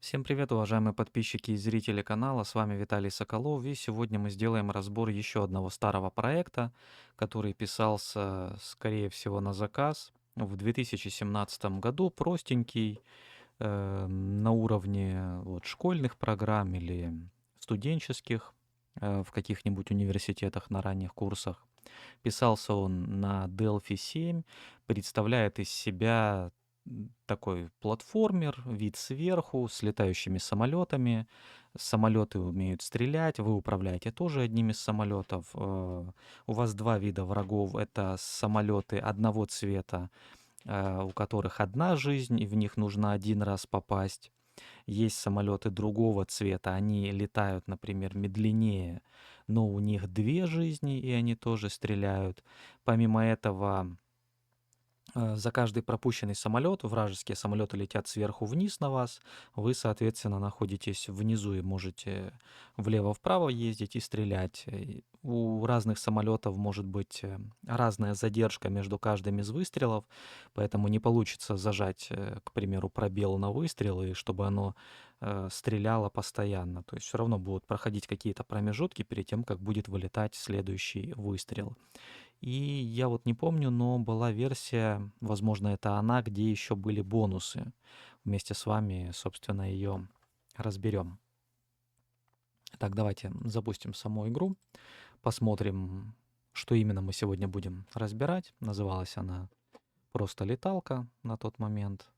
Всем привет, уважаемые подписчики и зрители канала, с вами Виталий Соколов, и сегодня мы сделаем разбор еще одного старого проекта, который писался, скорее всего, на заказ в 2017 году, простенький, на уровне вот, школьных программ или студенческих, в каких-нибудь университетах на ранних курсах. Писался он на Delphi 7, представляет из себя такой платформер, вид сверху, с летающими самолетами. Самолеты умеют стрелять, вы управляете тоже одним из самолетов. У вас два вида врагов. Это самолеты одного цвета, у которых одна жизнь, и в них нужно один раз попасть. Есть самолеты другого цвета, они летают, например, медленнее, но у них две жизни, и они тоже стреляют. Помимо этого, за каждый пропущенный самолет, вражеские самолеты летят сверху вниз на вас, вы, соответственно, находитесь внизу и можете влево-вправо ездить и стрелять. У разных самолетов может быть разная задержка между каждым из выстрелов, поэтому не получится зажать, к примеру, пробел на выстрел, и чтобы оно стреляло постоянно. То есть все равно будут проходить какие-то промежутки перед тем, как будет вылетать следующий выстрел. И я вот не помню, но была версия, возможно, это она, где еще были бонусы. Вместе с вами, собственно, ее разберем. Так, давайте запустим саму игру, посмотрим, что именно мы сегодня будем разбирать. Называлась она просто «Леталка» на тот момент.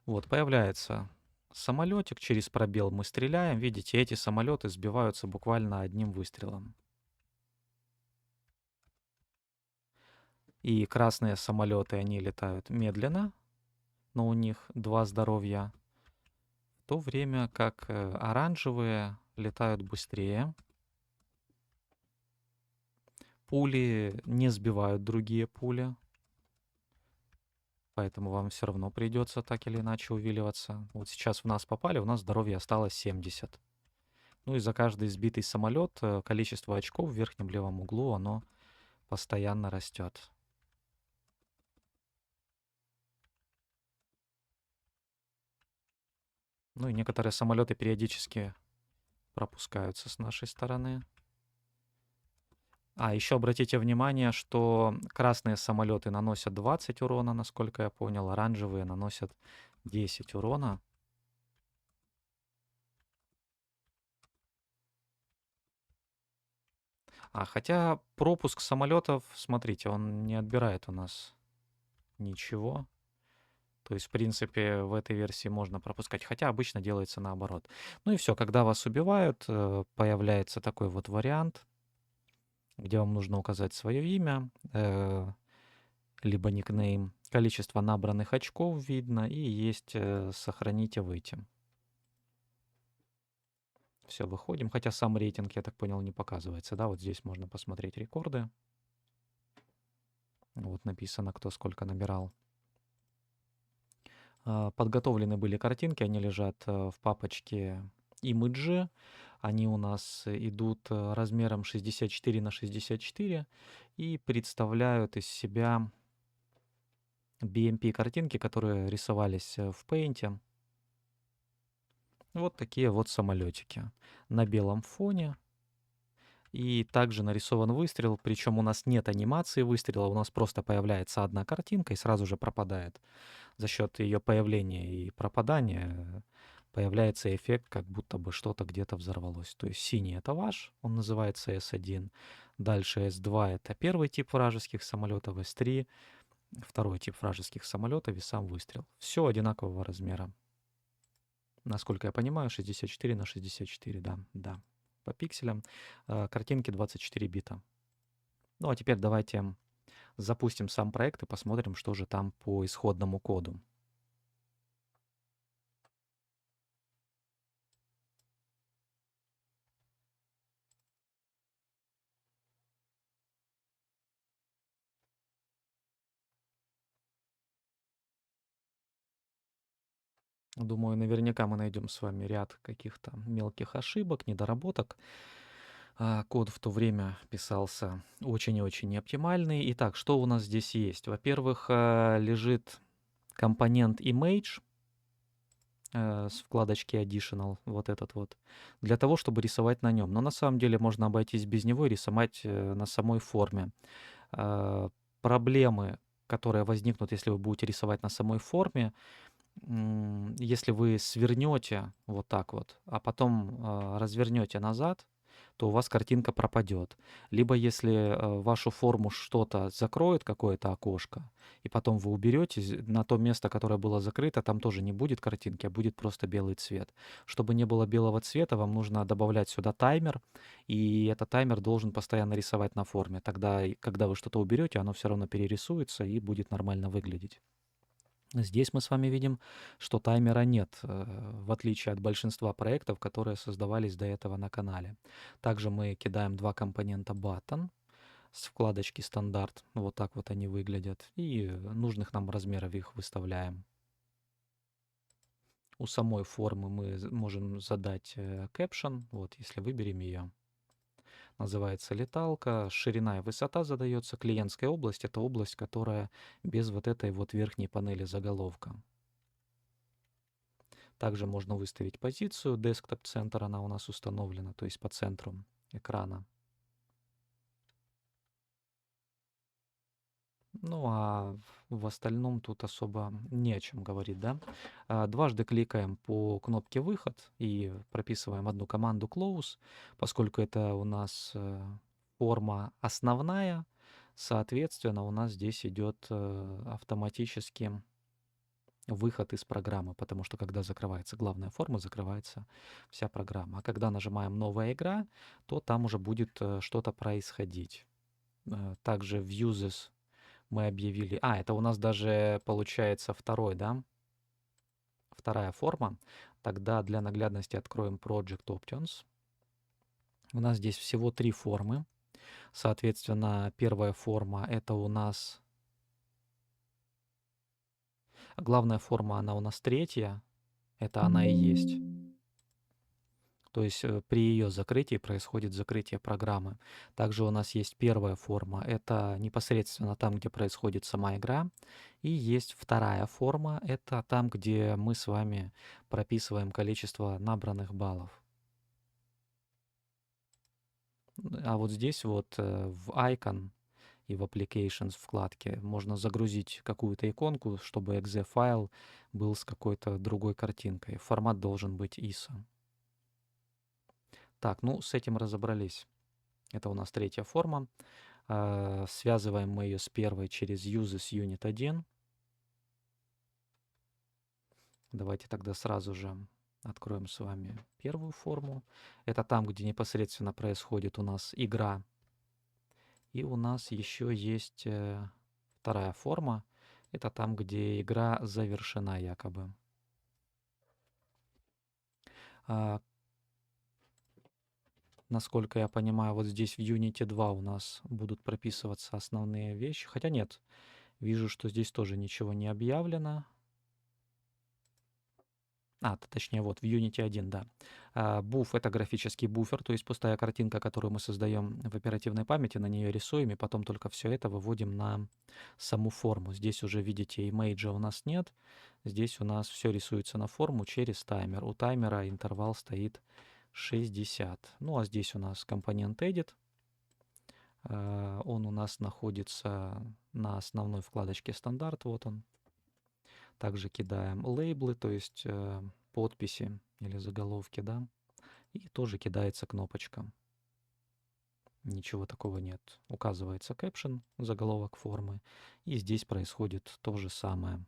Вот, появляется самолетик, через пробел мы стреляем. Видите, эти самолеты сбиваются буквально одним выстрелом. И красные самолеты, они летают медленно, но у них два здоровья, в то время как оранжевые летают быстрее. Пули не сбивают другие пули, поэтому вам все равно придется так или иначе увиливаться. Вот сейчас в нас попали, у нас здоровье осталось 70. Ну и за каждый сбитый самолет количество очков в верхнем левом углу, оно постоянно растет. Ну и некоторые самолеты периодически пропускаются с нашей стороны. А еще обратите внимание, что красные самолеты наносят 20 урона, насколько я понял, оранжевые наносят 10 урона. Хотя пропуск самолетов, смотрите, он не отбирает у нас ничего. То есть, в принципе, в этой версии можно пропускать, хотя обычно делается наоборот. Ну и все, когда вас убивают, появляется такой вот вариант, где вам нужно указать свое имя, либо никнейм. Количество набранных очков видно, и есть «Сохранить и выйти». Все, выходим. Хотя сам рейтинг, я так понял, не показывается. Да, вот здесь можно посмотреть рекорды. Вот написано, кто сколько набирал. Подготовлены были картинки, они лежат в папочке имиджи. Они у нас идут размером 64 на 64 и представляют из себя BMP-картинки, которые рисовались в Paint. Вот такие вот самолетики на белом фоне. И также нарисован выстрел, причем у нас нет анимации выстрела, у нас просто появляется одна картинка и сразу же пропадает. За счет ее появления и пропадания появляется эффект, как будто бы что-то где-то взорвалось. То есть синий это ваш, он называется S1. Дальше S2 это первый тип вражеских самолетов, S3 второй тип вражеских самолетов и сам выстрел. Все одинакового размера. Насколько я понимаю, 64 на 64, да, да, по пикселям. Картинки 24 бита. Ну а теперь давайте запустим сам проект и посмотрим, что же там по исходному коду. Думаю, наверняка мы найдем с вами ряд каких-то мелких ошибок, недоработок. Код в то время писался очень и очень неоптимальный. Итак, что у нас здесь есть? Во-первых, лежит компонент Image с вкладочки Additional, вот этот вот, для того, чтобы рисовать на нем. Но на самом деле можно обойтись без него и рисовать на самой форме. Проблемы, которые возникнут, если вы будете рисовать на самой форме, если вы свернете вот так вот, а потом развернете назад, то у вас картинка пропадет. Либо если вашу форму что-то закроет, какое-то окошко, и потом вы уберете на то место, которое было закрыто, там тоже не будет картинки, а будет просто белый цвет. Чтобы не было белого цвета, вам нужно добавлять сюда таймер, и этот таймер должен постоянно рисовать на форме. Тогда, когда вы что-то уберете, оно все равно перерисуется и будет нормально выглядеть. Здесь мы с вами видим, что таймера нет, в отличие от большинства проектов, которые создавались до этого на канале. Также мы кидаем два компонента button с вкладочки стандарт. Вот так вот они выглядят. И нужных нам размеров их выставляем. У самой формы мы можем задать caption. Вот, если выберем ее. Называется леталка. Ширина и высота задается. Клиентская область — это область, которая без вот этой вот верхней панели заголовка. Также можно выставить позицию. Desktop Center, она у нас установлена, то есть по центру экрана. Ну а в остальном тут особо не о чем говорить, да? Дважды кликаем по кнопке «Выход» и прописываем одну команду «Close», поскольку это у нас форма основная, соответственно, у нас здесь идет автоматически выход из программы, потому что когда закрывается главная форма, закрывается вся программа. А когда нажимаем «Новая игра», то там уже будет что-то происходить. Также в Uses мы объявили... это у нас даже получается второй, да? Вторая форма. Тогда для наглядности откроем Project Options. У нас здесь всего 3 формы. Соответственно, первая форма — это у нас... Главная форма, она у нас третья. Это она и есть. То есть при ее закрытии происходит закрытие программы. Также у нас есть первая форма, это непосредственно там, где происходит сама игра. И есть вторая форма, это там, где мы с вами прописываем количество набранных баллов. А вот здесь вот в Icon и в Applications вкладке можно загрузить какую-то иконку, чтобы .exe файл был с какой-то другой картинкой. Формат должен быть ISO. Так, ну с этим разобрались. Это у нас третья форма. Связываем мы ее с первой через uses unit 1. Давайте тогда сразу же откроем с вами первую форму. Это там, где непосредственно происходит у нас игра. И у нас еще есть вторая форма. Это там, где игра завершена якобы. Насколько я понимаю, вот здесь в Unity 2 у нас будут прописываться основные вещи. Хотя нет, вижу, что здесь тоже ничего не объявлено. Точнее, вот в Unity 1, да. Буф — это графический буфер, то есть пустая картинка, которую мы создаем в оперативной памяти, на нее рисуем, и потом только все это выводим на саму форму. Здесь уже, видите, имейджа у нас нет. Здесь у нас все рисуется на форму через таймер. У таймера интервал стоит 60. Ну, а здесь у нас компонент Edit. Он у нас находится на основной вкладочке стандарт, вот он. Также кидаем лейблы, то есть подписи или заголовки, да. И тоже кидается кнопочка. Ничего такого нет. Указывается caption, заголовок формы. И здесь происходит то же самое.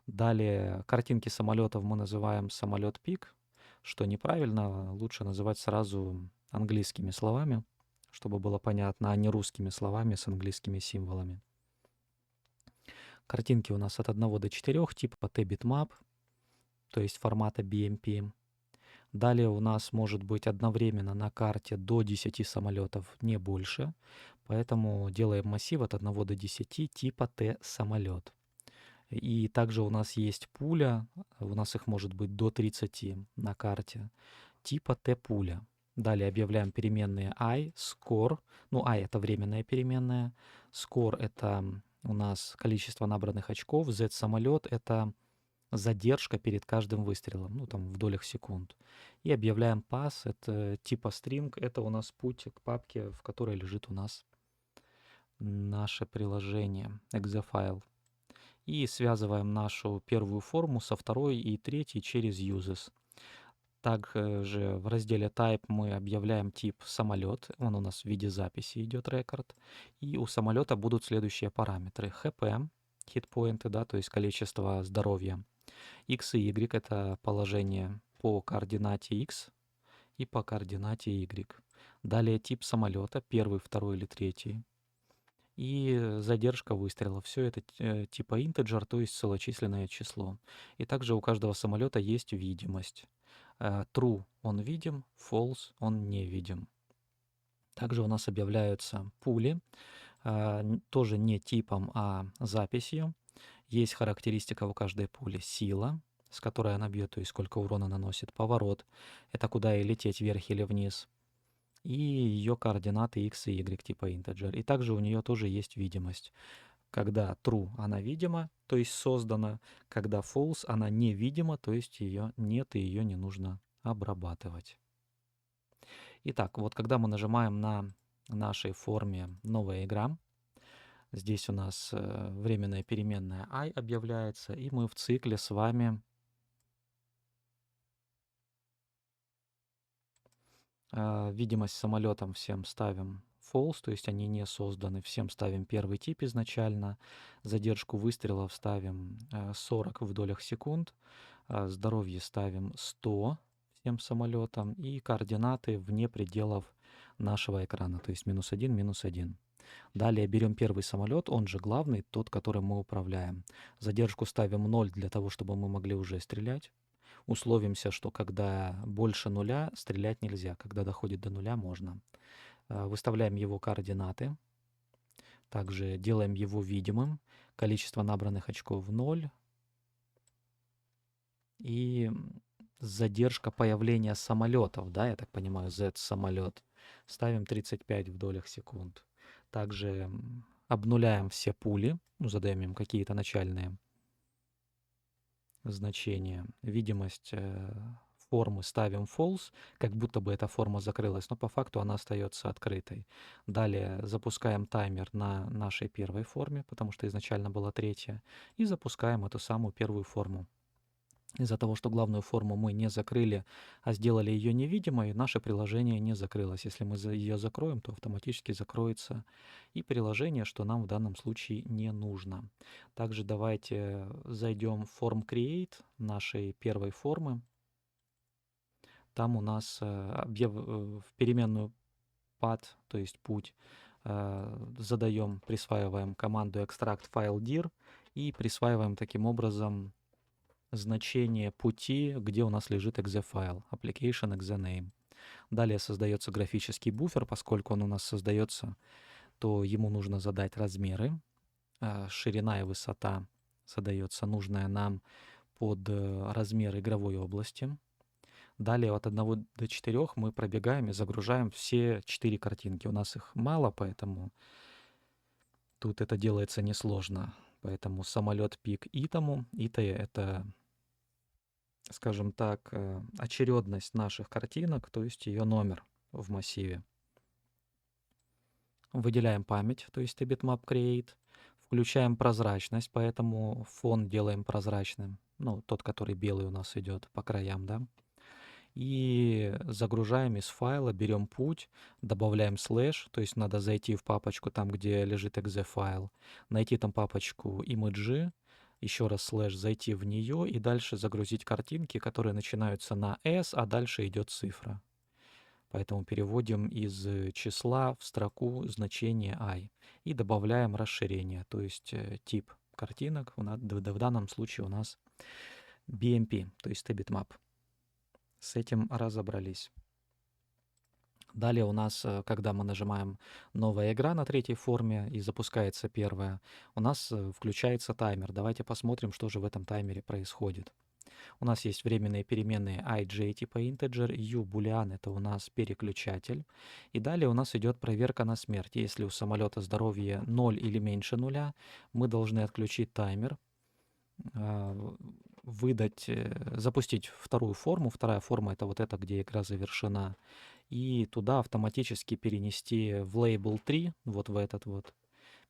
Далее картинки самолетов мы называем самолет пик, что неправильно. Лучше называть сразу английскими словами, чтобы было понятно, а не русскими словами с английскими символами. Картинки у нас от 1 до 4 типа T-bitmap, то есть формата BMP. Далее у нас может быть одновременно на карте до 10 самолетов, не больше. Поэтому делаем массив от 1 до 10 типа T-самолет. И также у нас есть пуля, у нас их может быть до 30 на карте, типа T-пуля. Далее объявляем переменные I, score. Ну, I — это временная переменная. Score — это у нас количество набранных очков, Z-самолет — это задержка перед каждым выстрелом, ну там в долях секунд. И объявляем pass, это типа string, это у нас путь к папке, в которой лежит у нас наше приложение, exe-файл. И связываем нашу первую форму со второй и третьей через uses. Также в разделе type мы объявляем тип самолет, он у нас в виде записи идет рекорд. И у самолета будут следующие параметры: HP, хитпоинты, да, то есть количество здоровья, x и y — это положение по координате x и по координате y. Далее тип самолета, первый, второй или третий. И задержка выстрела. Все это типа integer, то есть целочисленное число. И также у каждого самолета есть видимость. True — он видим, false — он не видим. Также у нас объявляются пули, тоже не типом, а записью. Есть характеристика у каждой пули: сила, с которой она бьет, то есть сколько урона наносит; поворот — это куда и лететь, вверх или вниз; и ее координаты x и y типа integer. И также у нее тоже есть видимость. Когда true — она видима, то есть создана; когда false — она невидима, то есть ее нет и ее не нужно обрабатывать. Итак, вот когда мы нажимаем на нашей форме «Новая игра», здесь у нас временная переменная i объявляется, и мы в цикле с вами видимость самолетам всем ставим false, то есть они не созданы. Всем ставим первый тип изначально. Задержку выстрелов ставим 40 в долях секунд. Здоровье ставим 100 всем самолетам. И координаты вне пределов нашего экрана, то есть -1, -1. Далее берем первый самолет, он же главный, тот, которым мы управляем. Задержку ставим 0 для того, чтобы мы могли уже стрелять. Условимся, что когда больше нуля, стрелять нельзя. Когда доходит до нуля, можно. Выставляем его координаты. Также делаем его видимым. Количество набранных очков 0. И задержка появления самолетов, да, я так понимаю, Z-самолет, ставим 35 в долях секунд. Также обнуляем все пули, ну, задаем им какие-то начальные значения. Видимость формы ставим false, как будто бы эта форма закрылась, но по факту она остается открытой. Далее запускаем таймер на нашей первой форме, потому что изначально была третья, и запускаем эту самую первую форму. Из-за того, что главную форму мы не закрыли, а сделали ее невидимой, наше приложение не закрылось. Если мы ее закроем, то автоматически закроется и приложение, что нам в данном случае не нужно. Также давайте зайдем в Form Create нашей первой формы. Там у нас в переменную path, то есть путь, задаем, присваиваем команду extract file dir и присваиваем таким образом значение пути, где у нас лежит exe-файл, application exe-name. Далее создается графический буфер. Поскольку он у нас создается, то ему нужно задать размеры. Ширина и высота задается нужная нам под размер игровой области. Далее от 1 до 4 мы пробегаем и загружаем все 4 картинки. У нас их мало, поэтому тут это делается несложно. Поэтому самолет пик итому. Ита — это, скажем так, очередность наших картинок, то есть ее номер в массиве. Выделяем память, то есть bitmap create. Включаем прозрачность, поэтому фон делаем прозрачным. Ну, тот, который белый у нас идет по краям, да. И загружаем из файла, берем путь, добавляем слэш, то есть надо зайти в папочку там, где лежит exe файл, найти там папочку img, еще раз слэш, зайти в нее и дальше загрузить картинки, которые начинаются на s, а дальше идет цифра. Поэтому переводим из числа в строку значение i и добавляем расширение, то есть тип картинок, в данном случае у нас BMP, то есть bitmap. С этим разобрались. Далее у нас, когда мы нажимаем «Новая игра» на третьей форме и запускается первая, у нас включается таймер. Давайте посмотрим, что же в этом таймере происходит. У нас есть временные переменные ij типа integer, u boolean это у нас переключатель. И далее у нас идет проверка на смерть. Если у самолета здоровье 0 или меньше нуля, мы должны отключить таймер, а, выдать, запустить вторую форму. Вторая форма это вот эта, где игра завершена. И туда автоматически перенести в label 3, вот в этот вот,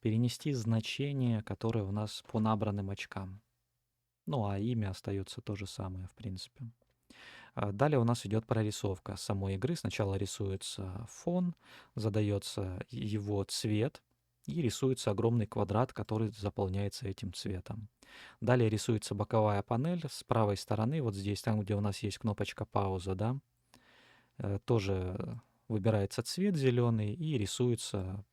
перенести значение, которое у нас по набранным очкам. Ну, а имя остается то же самое, в принципе. Далее у нас идет прорисовка самой игры. Сначала рисуется фон, задается его цвет и рисуется огромный квадрат, который заполняется этим цветом. Далее рисуется боковая панель с правой стороны, вот здесь, там, где у нас есть кнопочка пауза, да, тоже выбирается цвет зеленый и рисуется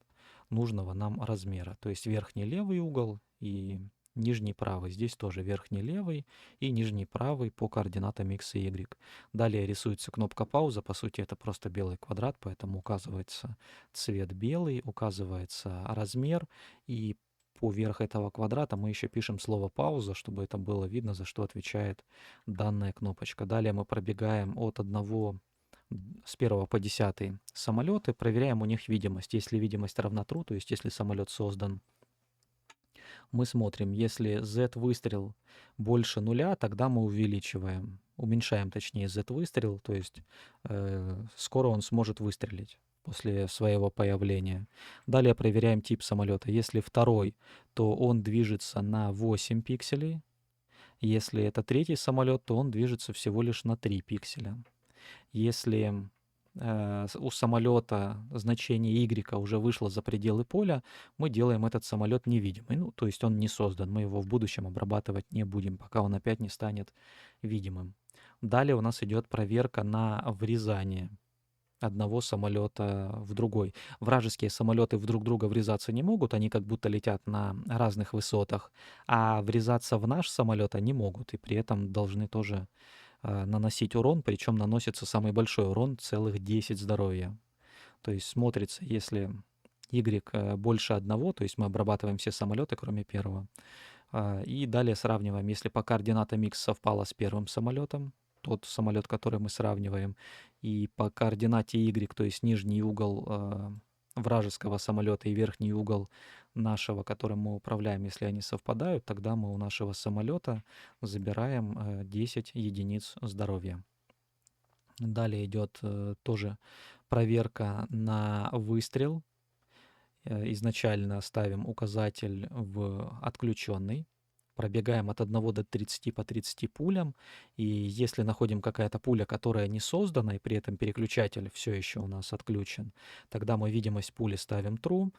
нужного нам размера. То есть верхний левый угол и нижний правый. Здесь тоже верхний левый и нижний правый по координатам x и y. Далее рисуется кнопка пауза. По сути, это просто белый квадрат, поэтому указывается цвет белый, указывается размер. И поверх этого квадрата мы еще пишем слово пауза, чтобы это было видно, за что отвечает данная кнопочка. Далее мы пробегаем от одного с 1 по 10 самолеты, проверяем у них видимость. Если видимость равна true, то есть если самолет создан, мы смотрим, если Z выстрел больше нуля, тогда мы уменьшаем точнее Z выстрел, то есть скоро он сможет выстрелить после своего появления. Далее проверяем тип самолета. Если второй, то он движется на 8 пикселей. Если это третий самолет, то он движется всего лишь на 3 пикселя. Если у самолета значение y уже вышло за пределы поля, мы делаем этот самолет невидимый. Ну, то есть он не создан, мы его в будущем обрабатывать не будем, пока он опять не станет видимым. Далее у нас идет проверка на врезание одного самолета в другой. Вражеские самолеты в друг друга врезаться не могут, они как будто летят на разных высотах, а врезаться в наш самолет они могут, и при этом должны тоже наносить урон, причем наносится самый большой урон, целых 10 здоровья. То есть смотрится, если Y больше одного, то есть мы обрабатываем все самолеты, кроме первого. И далее сравниваем, если по координатам X совпало с первым самолетом, тот самолет, который мы сравниваем, и по координате Y, то есть нижний угол вражеского самолета и верхний угол нашего, которым мы управляем, если они совпадают, тогда мы у нашего самолета забираем 10 единиц здоровья. Далее идет тоже проверка на выстрел. Изначально ставим указатель в отключенный. Пробегаем от 1 до 30 по 30 пулям. И если находим какая-то пуля, которая не создана, и при этом переключатель все еще у нас отключен, тогда мы видимость пули ставим true,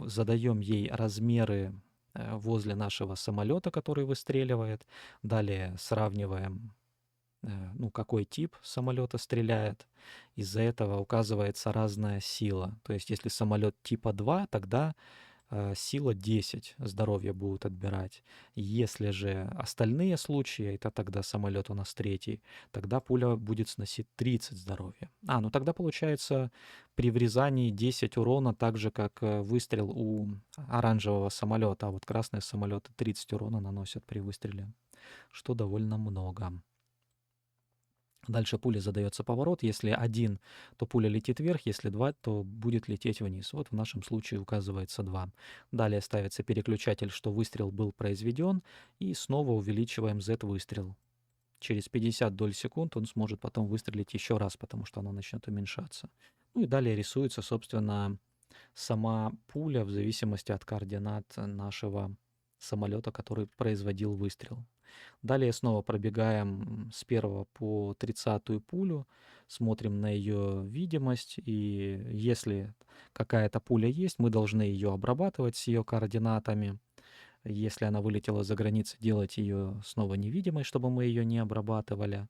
задаем ей размеры возле нашего самолета, который выстреливает. Далее сравниваем, ну, какой тип самолета стреляет. Из-за этого указывается разная сила. То есть если самолет типа 2, тогда сила 10 здоровья будут отбирать. Если же остальные случаи, это тогда самолет у нас третий, тогда пуля будет сносить 30 здоровья. Ну тогда получается при врезании 10 урона, так же как выстрел у оранжевого самолета, а вот красные самолеты 30 урона наносят при выстреле, что довольно много. Дальше пуля задается поворот. Если 1, то пуля летит вверх, если 2, то будет лететь вниз. Вот в нашем случае указывается 2. Далее ставится переключатель, что выстрел был произведен, и снова увеличиваем Z-выстрел. Через 50 доль секунд он сможет потом выстрелить еще раз, потому что она начнет уменьшаться. Ну и далее рисуется, собственно, сама пуля в зависимости от координат нашего самолета, который производил выстрел. Далее снова пробегаем с 1 по 30 пулю, смотрим на ее видимость, и если какая-то пуля есть, мы должны ее обрабатывать с ее координатами. Если она вылетела за границу, делать ее снова невидимой, чтобы мы ее не обрабатывали.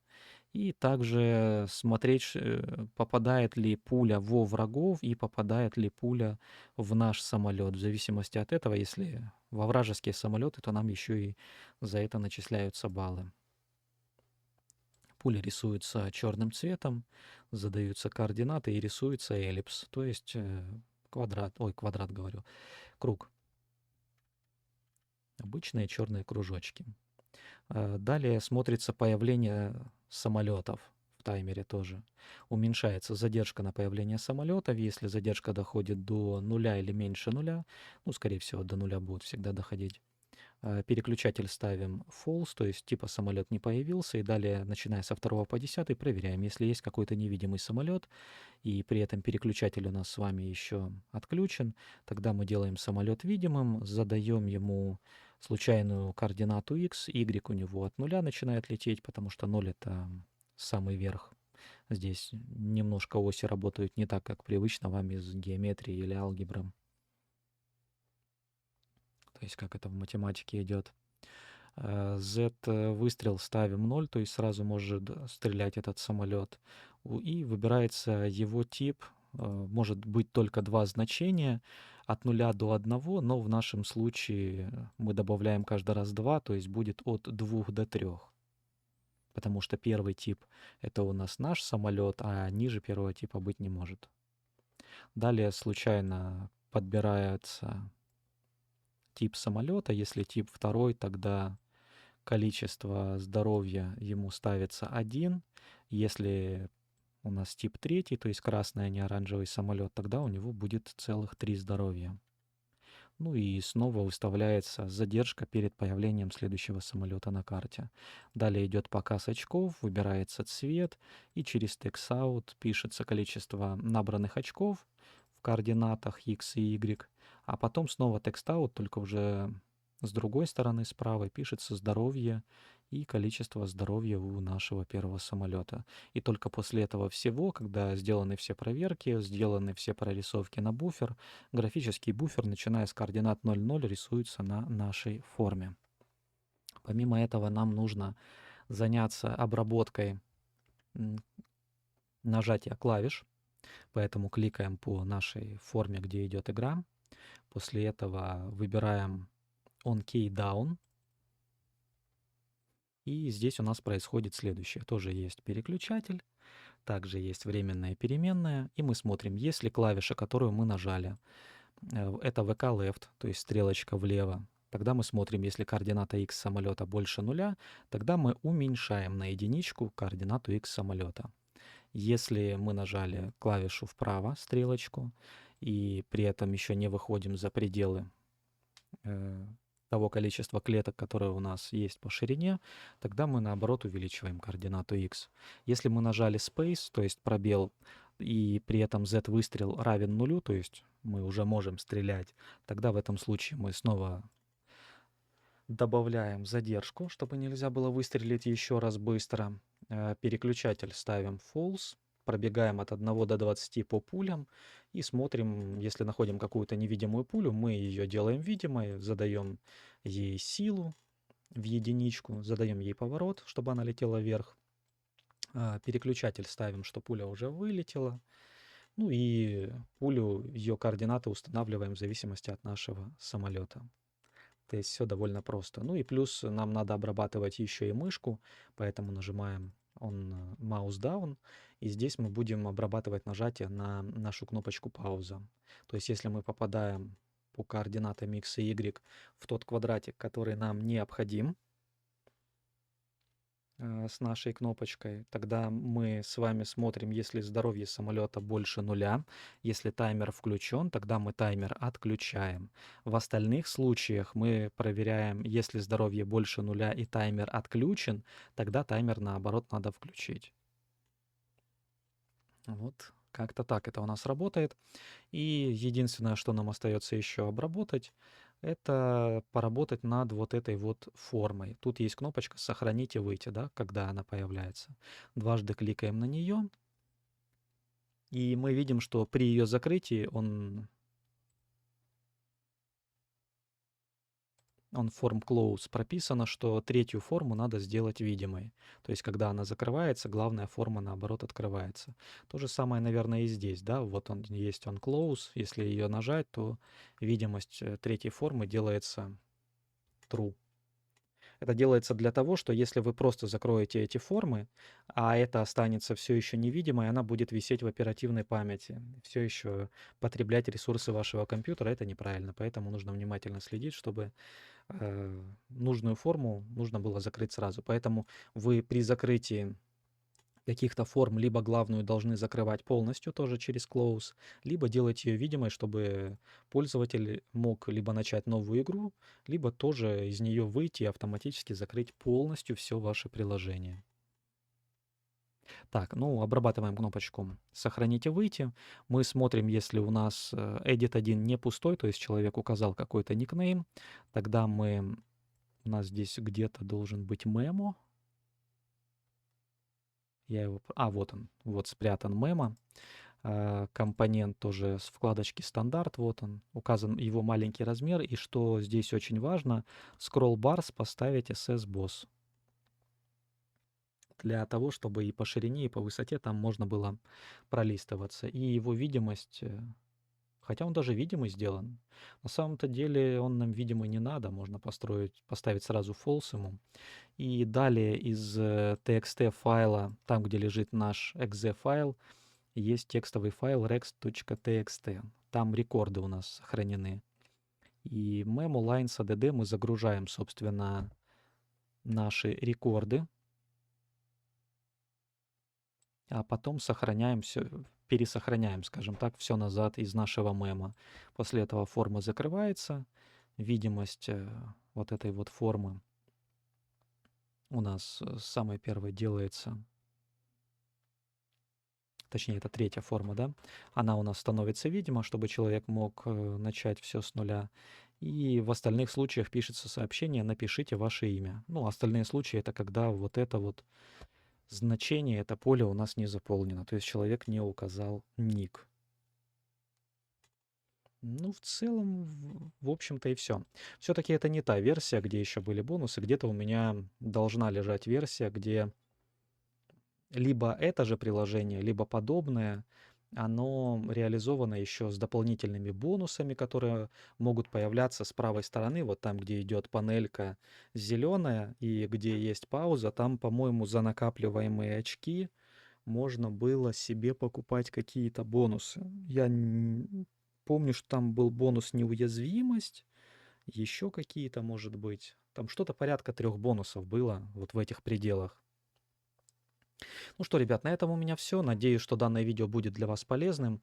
И также смотреть, попадает ли пуля во врагов и попадает ли пуля в наш самолет. В зависимости от этого, если во вражеские самолеты, то нам еще и за это начисляются баллы. Пуля рисуется черным цветом, задаются координаты и рисуется эллипс, то есть квадрат говорю, круг. Обычные черные кружочки. Далее смотрится появление самолетов в таймере тоже. Уменьшается задержка на появление самолетов. Если задержка доходит до нуля или меньше нуля, ну, скорее всего, до нуля будет всегда доходить, переключатель ставим false, то есть типа самолет не появился, и далее, начиная со 2 по 10, проверяем, если есть какой-то невидимый самолет, и при этом переключатель у нас с вами еще отключен, тогда мы делаем самолет видимым, задаем ему случайную координату x, y у него от нуля начинает лететь, потому что 0 это самый верх. Здесь немножко оси работают не так, как привычно вам из геометрии или алгебры, то есть как это в математике идет. Z выстрел ставим 0, то есть сразу может стрелять этот самолет. И выбирается его тип. Может быть только два значения, от 0 до 1, но в нашем случае мы добавляем каждый раз 2, то есть будет от 2 до 3. Потому что первый тип это у нас наш самолет, а ниже первого типа быть не может. Далее случайно подбирается тип самолета. Если тип второй, тогда количество здоровья ему ставится 1. Если у нас тип третий, то есть красный, а не оранжевый самолет, тогда у него будет целых 3 здоровья. Ну и снова выставляется задержка перед появлением следующего самолета на карте. Далее идет показ очков, выбирается цвет, и через TextOut пишется количество набранных очков в координатах x и y, а потом снова TextOut, только уже с другой стороны, справа, пишется здоровье и количество здоровья у нашего первого самолета. И только после этого всего, когда сделаны все проверки, сделаны все прорисовки на буфер, графический буфер, начиная с координат 0,0, рисуется на нашей форме. Помимо этого нам нужно заняться обработкой нажатия клавиш, поэтому кликаем по нашей форме, где идет игра. После этого выбираем on key down. И здесь у нас происходит следующее. Тоже есть переключатель, также есть временная переменная. И мы смотрим, если клавиша, которую мы нажали, это VK Left, то есть стрелочка влево, тогда мы смотрим, если координата x самолета больше нуля, тогда мы уменьшаем на единичку координату x самолета. Если мы нажали клавишу вправо, стрелочку, и при этом еще не выходим за пределы того количества клеток, которые у нас есть по ширине, тогда мы наоборот увеличиваем координату x. Если мы нажали Space, то есть пробел, и при этом z выстрел равен нулю, то есть мы уже можем стрелять, тогда в этом случае мы снова добавляем задержку, чтобы нельзя было выстрелить еще раз быстро. Переключатель ставим false, пробегаем от 1 до 20 по пулям и смотрим, если находим какую-то невидимую пулю, мы ее делаем видимой, задаем ей силу в единичку, задаем ей поворот, чтобы она летела вверх. Переключатель ставим, что пуля уже вылетела. Ну и пулю, ее координаты устанавливаем в зависимости от нашего самолета. То есть все довольно просто. Ну и плюс нам надо обрабатывать еще и мышку, поэтому нажимаем on mouse down, и здесь мы будем обрабатывать нажатие на нашу кнопочку пауза. То есть если мы попадаем по координатам x и y в тот квадратик, который нам необходим, с нашей кнопочкой. Тогда мы с вами смотрим, если здоровье самолета больше нуля. Если таймер включен, тогда мы таймер отключаем. В остальных случаях мы проверяем, если здоровье больше нуля и таймер отключен, тогда таймер наоборот надо включить. Вот как-то так это у нас работает. И единственное, что нам остается еще обработать, это поработать над вот этой вот формой. Тут есть кнопочка «Сохранить и выйти», да, когда она появляется. Дважды кликаем на нее, и мы видим, что при ее закрытии он form close прописано, что третью форму надо сделать видимой. То есть, когда она закрывается, главная форма, наоборот, открывается. То же самое, наверное, и здесь, да, вот он есть on close, если ее нажать, то видимость третьей формы делается true. Это делается для того, что если вы просто закроете эти формы, а это останется все еще невидимой, она будет висеть в оперативной памяти, все еще потреблять ресурсы вашего компьютера, это неправильно, поэтому нужно внимательно следить, чтобы нужную форму нужно было закрыть сразу. Поэтому вы при закрытии каких-то форм либо главную должны закрывать полностью тоже через close, либо делать ее видимой, чтобы пользователь мог либо начать новую игру, либо тоже из нее выйти и автоматически закрыть полностью все ваше приложение. Так, ну, обрабатываем кнопочку «Сохранить и выйти». Мы смотрим, если у нас edit 1 не пустой, то есть человек указал какой-то никнейм, тогда у нас здесь где-то должен быть мемо. Я его... вот он, вот спрятан мемо. Компонент тоже с вкладочки «Стандарт», вот он, указан его маленький размер, и что здесь очень важно, scroll bars поставить ss-boss. Для того, чтобы и по ширине, и по высоте там можно было пролистываться. И его видимость, хотя он даже видимый сделан, на самом-то деле он нам видимый не надо, можно поставить сразу false ему. И далее из txt файла, там где лежит наш exe файл, есть текстовый файл rex.txt. Там рекорды у нас сохранены. И memo lines add мы загружаем, собственно, наши рекорды, а потом сохраняем все, пересохраняем, скажем так, все назад из нашего мема. После этого форма закрывается, видимость вот этой вот формы у нас самой первой делается, точнее, это третья форма, да, она у нас становится видима, чтобы человек мог начать все с нуля. И в остальных случаях пишется сообщение «Напишите ваше имя». Ну, остальные случаи — это когда вот это вот значение, это поле у нас не заполнено, то есть человек не указал ник. Ну, в целом, в общем-то и все. Все-таки это не та версия, где еще были бонусы. Где-то у меня должна лежать версия, где либо это же приложение, либо подобное, оно реализовано еще с дополнительными бонусами, которые могут появляться с правой стороны, вот там, где идет панелька зеленая и где есть пауза, там, по-моему, за накапливаемые очки можно было себе покупать какие-то бонусы. Помню, что там был бонус неуязвимость, еще какие-то, может быть. Там что-то порядка 3 бонусов было вот в этих пределах. Ну что, ребят, на этом у меня все. Надеюсь, что данное видео будет для вас полезным.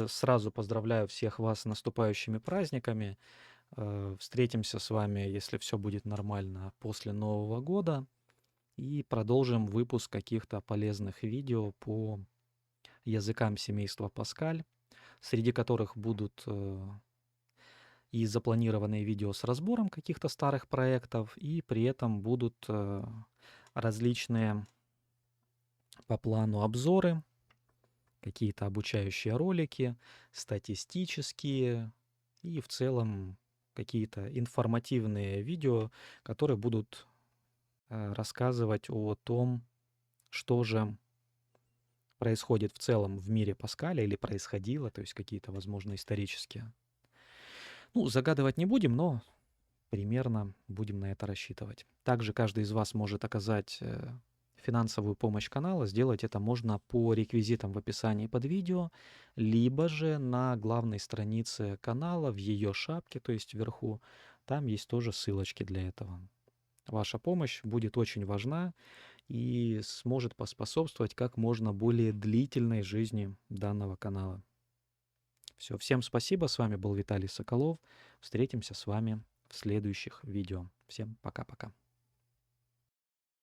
Сразу поздравляю всех вас с наступающими праздниками. Встретимся с вами, если все будет нормально, после Нового года. И продолжим выпуск каких-то полезных видео по языкам семейства Паскаль, среди которых будут и запланированные видео с разбором каких-то старых проектов, и при этом будут различные по плану обзоры, какие-то обучающие ролики, статистические и в целом какие-то информативные видео, которые будут рассказывать о том, что же происходит в целом в мире Паскаля или происходило, то есть какие-то, возможно, исторические. Ну, загадывать не будем, но примерно будем на это рассчитывать. Также каждый из вас может оказать финансовую помощь канала. Сделать это можно по реквизитам в описании под видео, либо же на главной странице канала, в ее шапке, то есть вверху. Там есть тоже ссылочки для этого. Ваша помощь будет очень важна и сможет поспособствовать как можно более длительной жизни данного канала. Все, всем спасибо. С вами был Виталий Соколов. Встретимся с вами в следующих видео. Всем пока-пока.